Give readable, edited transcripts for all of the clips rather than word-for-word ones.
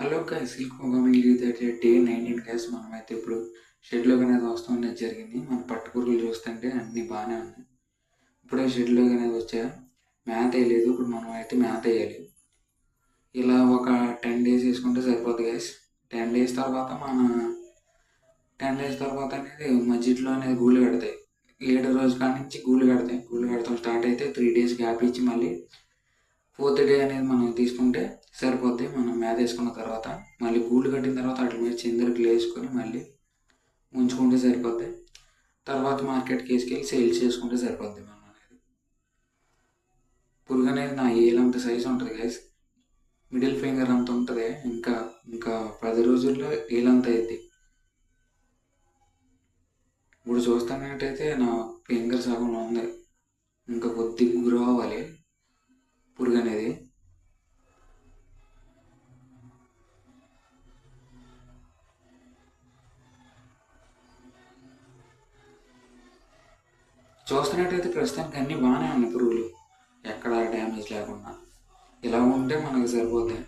Hello guys, welcome day 19 guys. మనమైతే ఇప్పుడు షెడ్లోకి అనేది వస్తుంది జరిగింది. మన పట్టుపురుగులు చూస్తుంటే అన్నీ బాగానే ఉన్నాయి. ఇప్పుడే షెడ్లోకి అనేది వచ్చా, మ్యాథ్ వేయలేదు. ఇప్పుడు మనం అయితే మ్యాథ్ వేయాలి. ఇలా ఒక 10 days వేసుకుంటే సరిపోతుంది గైస్. 10 days తర్వాత 10 days తర్వాత అనేది మధ్యలో అనేది గూళ్ళు కడతాయి. 7వ రోజు కాడి నుంచి గూళ్ళు కడతాయి. గూళ్ళు కడతాం స్టార్ట్ అయితే 3 days గ్యాప్ ఇచ్చి మళ్ళీ 4th day అనేది మనం తీసుకుంటే సరిపోద్ది. మనం మ్యాథ్ వేసుకున్న తర్వాత మళ్ళీ గూళ్ళు కట్టిన తర్వాత వాటి మీద చిందరకులు వేసుకొని మళ్ళీ ఉంచుకుంటే సరిపోద్ది. తర్వాత మార్కెట్కి వేసుకెళ్ళి సేల్స్ చేసుకుంటే సరిపోద్ది. మనం అనేది పురుగు అనేది నా ఏలంత సైజు ఉంటుంది గైస్. మిడిల్ ఫింగర్ అంత ఉంటుంది. ఇంకా ఇంకా 10 రోజుల్లో ఏలంత అయింది. ఇప్పుడు చూస్తున్నట్టయితే నా ఫింగర్ సగంలో ఉంది. ఇంకా కొద్దిగా గ్రో అవ్వాలి పురుగు అనేది. చూస్తున్నట్టయితే ప్రస్తుతానికి అన్నీ బాగానే ఉన్నాయి. పురుగులు ఎక్కడ డ్యామేజ్ లేకుండా ఇలా ఉంటే మనకు సరిపోతాయి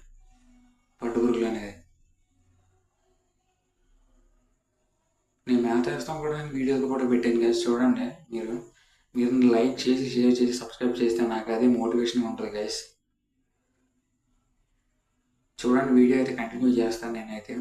పట్టు పురుగులు అనేది. నేను మ్యాథ్ వేస్తాం కూడా వీడియోలు కూడా పెట్టాను గైస్. చూడండి, మీరు లైక్ చేసి షేర్ చేసి సబ్స్క్రైబ్ చేస్తే నాకు అదే మోటివేషన్ ఉంటుంది గైస్. చూడండి, వీడియో అయితే కంటిన్యూ చేస్తాను నేనైతే.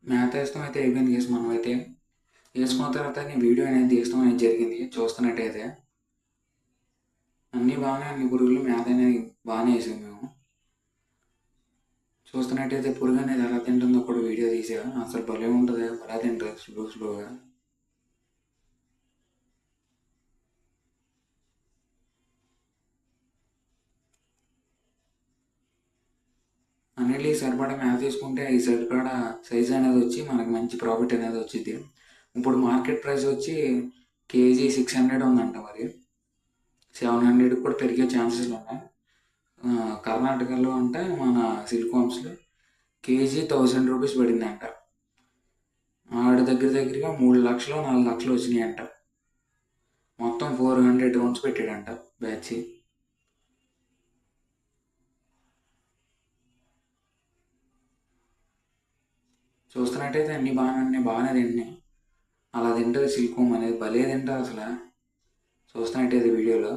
మ్యాథ్ వేస్తాం అయితే అయిపోయింది గేస్. మనం అయితే వేసుకున్న తర్వాత నేను వీడియో అనేది తీస్తాం అనేది జరిగింది. చూస్తున్నట్టయితే అన్నీ బాగానే అన్ని పురుగులు మ్యాథ్ అనేది బాగానే వేసాం మేము. చూస్తున్నట్టయితే పురుగు అనేది ఎలా తింటుందో కూడా వీడియో తీసా. అసలు భలే ఉంటుంది, ఎలా తింటుంది స్లోగా. అన్నిటికీ సరిపడా మ్యాథ్ తీసుకుంటే ఈ సరిపడా సైజ్ అనేది వచ్చి మనకు మంచి ప్రాఫిట్ అనేది వచ్చింది. ఇప్పుడు మార్కెట్ ప్రైస్ వచ్చి కేజీ 600 ఉందంట. మరి 700 కూడా పెరిగే ఛాన్సెస్ ఉన్నాయి. కర్ణాటకలో అంటే మన సిల్కామ్స్లో కేజీ 1000 రూపీస్ పడిందంట. ఆడ దగ్గరగా 3 లక్షలు 4 లక్షలు వచ్చినాయంట. మొత్తం 400 రౌండ్స్ పెట్టాడంట బ్యాచ్. చూస్తున్నట్టయితే అన్నీ బాగానే తింటున్నాయి. అలా తింటుంది సిల్కోమ్ అనేది, భలే తింటుంది అసలు. చూస్తున్నట్టయితే వీడియోలో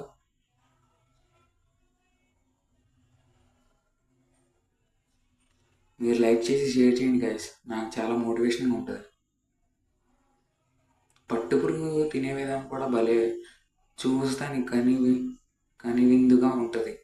మీరు లైక్ చేసి షేర్ చేయండి గైస్, నాకు చాలా మోటివేషన్గా ఉంటుంది. పట్టు పురుగు తినే విధానం కూడా భలే చూస్తానికి కనివిందుగా ఉంటుంది.